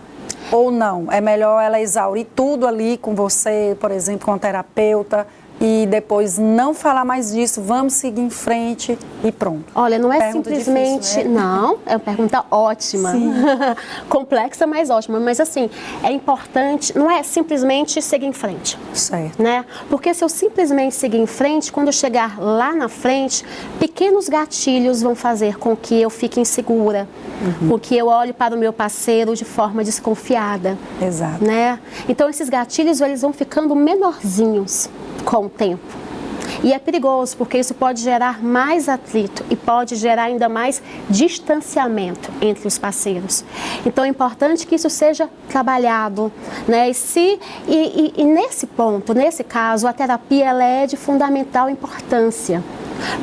S1: ou não? É melhor ela exaurir tudo ali com você, por exemplo, com a terapeuta, e depois não falar mais disso, vamos seguir em frente e pronto.
S2: Olha, não é pergunta simplesmente... Difícil, né? Não, é uma pergunta ótima. Complexa, mas ótima. Mas assim, é importante, não é simplesmente seguir em frente.
S1: Certo.
S2: Né? Porque se eu simplesmente seguir em frente, quando eu chegar lá na frente, pequenos gatilhos vão fazer com que eu fique insegura, com que eu olhe para o meu parceiro de forma desconfiada.
S1: Exato.
S2: Né? Então, esses gatilhos, eles vão ficando menorzinhos com o tempo. E é perigoso, porque isso pode gerar mais atrito e pode gerar ainda mais distanciamento entre os parceiros. Então é importante que isso seja trabalhado, né? E nesse ponto, nesse caso, a terapia ela é de fundamental importância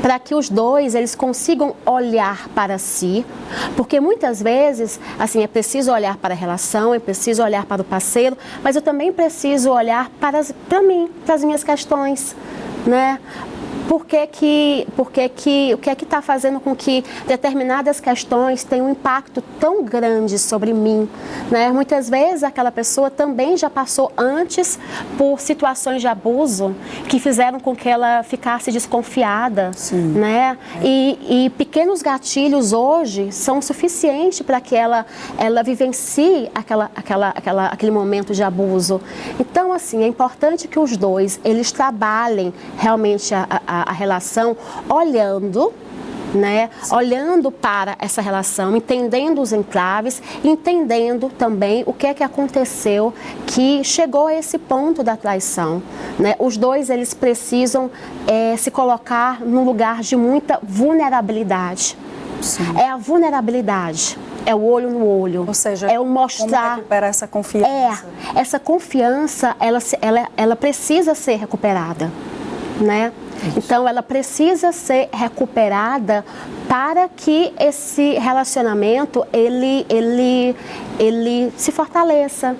S2: para que os dois eles consigam olhar para si, porque muitas vezes assim é preciso olhar para a relação, é preciso olhar para o parceiro, mas eu também preciso olhar para mim, para as minhas questões, né? O que está fazendo com que determinadas questões tenham um impacto tão grande sobre mim, né? Muitas vezes aquela pessoa também já passou antes por situações de abuso que fizeram com que ela ficasse desconfiada, né? E pequenos gatilhos hoje são suficientes para que ela vivencie aquele momento de abuso. Então, assim, é importante que os dois, eles trabalhem realmente a relação olhando, né? Olhando para essa relação, entendendo os entraves, entendendo também o que é que aconteceu que chegou a esse ponto da traição, né? Os dois, eles precisam se colocar num lugar de muita vulnerabilidade.
S1: Sim.
S2: É a vulnerabilidade, é o olho no olho.
S1: Ou seja,
S2: é o mostrar.
S1: Como recuperar essa confiança?
S2: Essa confiança, ela precisa ser recuperada, né? Isso. Então, ela precisa ser recuperada para que esse relacionamento ele se fortaleça,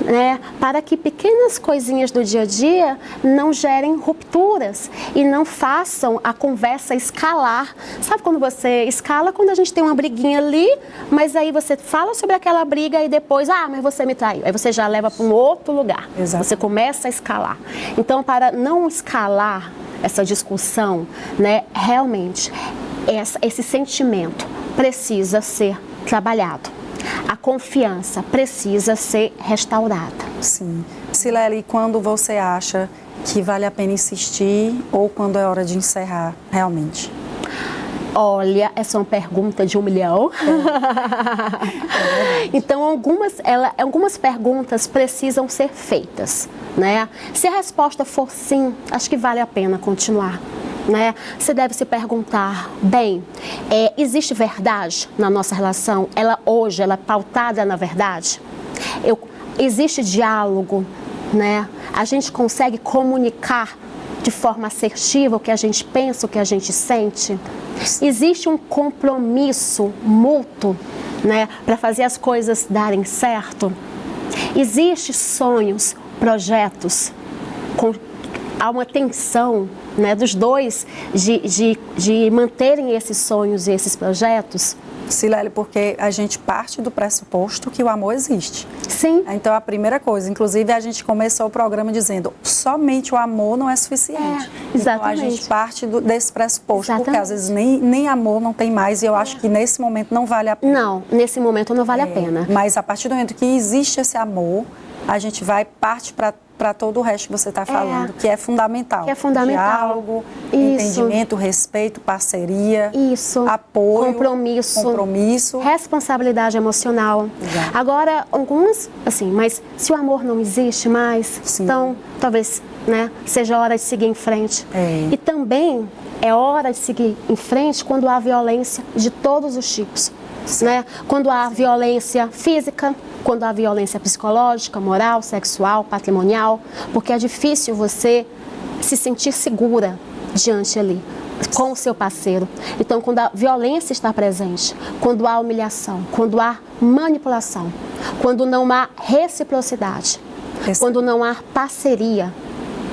S2: né? Para que pequenas coisinhas do dia a dia não gerem rupturas e não façam a conversa escalar. Sabe quando você escala? Quando a gente tem uma briguinha ali, mas aí você fala sobre aquela briga e depois, mas você me traiu. Aí você já leva para um outro lugar.
S1: Exato.
S2: Você começa a escalar. Então, para não escalar essa discussão, né? Realmente, esse sentimento precisa ser trabalhado. A confiança precisa ser restaurada.
S1: Sim. Silele, quando você acha que vale a pena insistir ou quando é hora de encerrar, realmente?
S2: Olha, essa é uma pergunta de 1 milhão. Então, algumas perguntas precisam ser feitas, né? Se a resposta for sim, acho que vale a pena continuar, né? Você deve se perguntar, bem, existe verdade na nossa relação? Hoje ela é pautada na verdade? Existe diálogo, né? A gente consegue comunicar de forma assertiva o que a gente pensa, o que a gente sente? Existe um compromisso mútuo, né, para fazer as coisas darem certo? Existem sonhos, projetos, há uma tensão, né, dos dois de manterem esses sonhos e esses projetos?
S1: Silele, porque a gente parte do pressuposto que o amor existe.
S2: Sim.
S1: Então, a primeira coisa, inclusive a gente começou o programa dizendo, somente o amor não é suficiente.
S2: Exatamente.
S1: Então, a gente parte desse pressuposto,
S2: Exatamente.
S1: porque às vezes nem amor não tem mais e eu acho que nesse momento não vale a pena.
S2: Não, nesse momento não vale a pena.
S1: Mas a partir do momento que existe esse amor, a gente parte para todo o resto que você está falando, que é fundamental.
S2: Que é fundamental.
S1: Diálogo,
S2: Isso.
S1: entendimento, respeito, parceria,
S2: Isso.
S1: apoio,
S2: compromisso, responsabilidade emocional.
S1: Exato.
S2: Agora, mas se o amor não existe mais,
S1: Sim.
S2: então talvez, né, seja hora de seguir em frente. E também é hora de seguir em frente quando há violência de todos os tipos. Né? Quando há violência física, quando há violência psicológica, moral, sexual, patrimonial, porque é difícil você se sentir segura diante ali, com o seu parceiro. Então, quando a violência está presente, quando há humilhação, quando há manipulação, quando não há reciprocidade, quando não há parceria,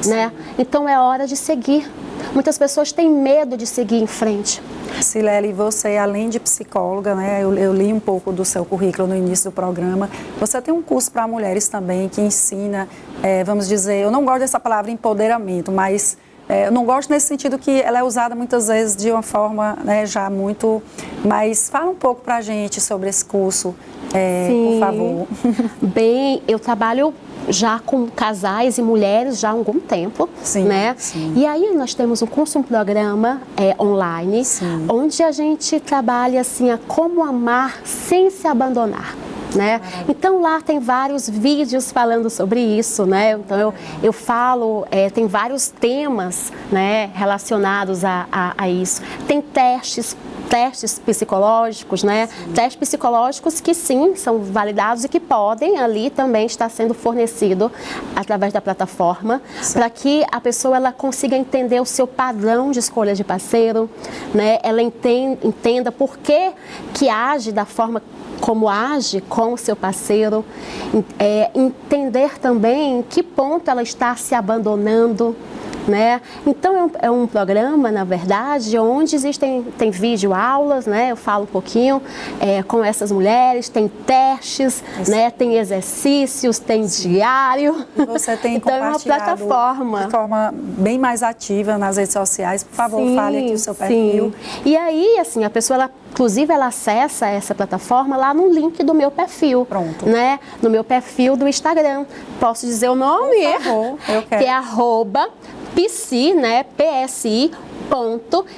S2: né? Então é hora de seguir. Muitas pessoas têm medo de seguir em frente.
S1: Silele, você, além de psicóloga, né, eu li um pouco do seu currículo no início do programa, você tem um curso para mulheres também que ensina, vamos dizer, eu não gosto dessa palavra empoderamento, mas eu não gosto nesse sentido que ela é usada muitas vezes de uma forma, né, já muito... Mas fala um pouco para a gente sobre esse curso, por favor.
S2: Bem, eu trabalho já com casais e mulheres já há algum tempo, né?
S1: Sim.
S2: E aí nós temos um programa online, onde a gente trabalha assim a como amar sem se abandonar. Né? Então lá tem vários vídeos falando sobre isso, né? Então eu falo, tem vários temas, né, relacionados a isso. Tem testes psicológicos, né? Testes psicológicos que sim, são validados e que podem ali também estar sendo fornecido através da plataforma, para que a pessoa ela consiga entender o seu padrão de escolha de parceiro, né? Ela entenda por que age da forma como age com o seu parceiro, entender também em que ponto ela está se abandonando, né? Então é um programa, na verdade, onde tem vídeo aulas, né? Eu falo um pouquinho com essas mulheres, tem testes, né? Tem exercícios, tem diário.
S1: E você tem
S2: então
S1: compartilhado
S2: é uma plataforma
S1: de forma bem mais ativa nas redes sociais. Por favor, fale aqui o seu perfil.
S2: E aí, assim, a pessoa inclusive ela acessa essa plataforma lá no link do meu perfil.
S1: Pronto.
S2: Né? No meu perfil do Instagram. Posso dizer o nome?
S1: Por favor, eu quero.
S2: Que é @psi, né? PSI.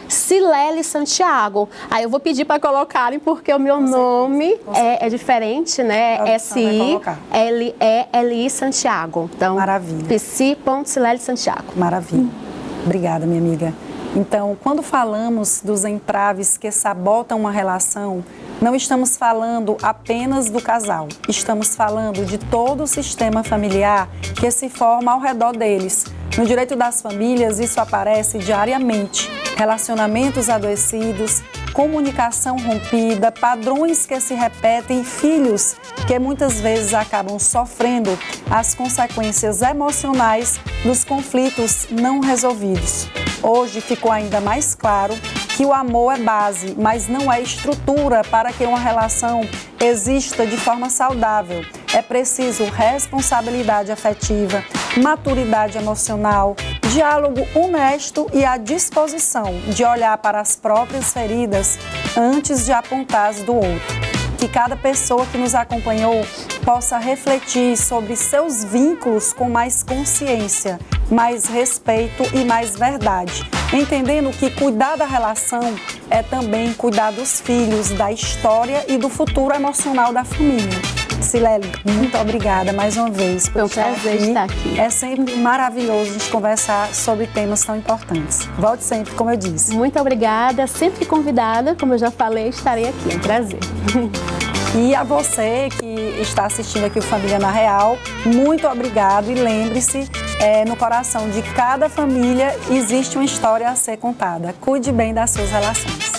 S2: Silele Santiago. Aí eu vou pedir para colocarem porque o meu nome é diferente, né? SILELI Santiago. Então,
S1: maravilha.
S2: Silele Santiago.
S1: Maravilha. Obrigada, minha amiga. Então, quando falamos dos entraves que sabotam uma relação, não estamos falando apenas do casal. Estamos falando de todo o sistema familiar que se forma ao redor deles. No direito das famílias, isso aparece diariamente. Relacionamentos adoecidos, comunicação rompida, padrões que se repetem, filhos que muitas vezes acabam sofrendo as consequências emocionais dos conflitos não resolvidos. Hoje ficou ainda mais claro que o amor é base, mas não é estrutura para que uma relação exista de forma saudável. É preciso responsabilidade afetiva, maturidade emocional, diálogo honesto e a disposição de olhar para as próprias feridas antes de apontar as do outro. Que cada pessoa que nos acompanhou possa refletir sobre seus vínculos com mais consciência, mais respeito e mais verdade, entendendo que cuidar da relação é também cuidar dos filhos, da história e do futuro emocional da família. Silele, muito obrigada mais uma vez por
S2: estar aqui.
S1: É sempre maravilhoso a gente conversar sobre temas tão importantes. Volte sempre, como eu disse.
S2: Muito obrigada, sempre convidada, como eu já falei, estarei aqui, é um prazer.
S1: E a você que está assistindo aqui o Família na Real, muito obrigado e lembre-se, no coração de cada família existe uma história a ser contada. Cuide bem das suas relações.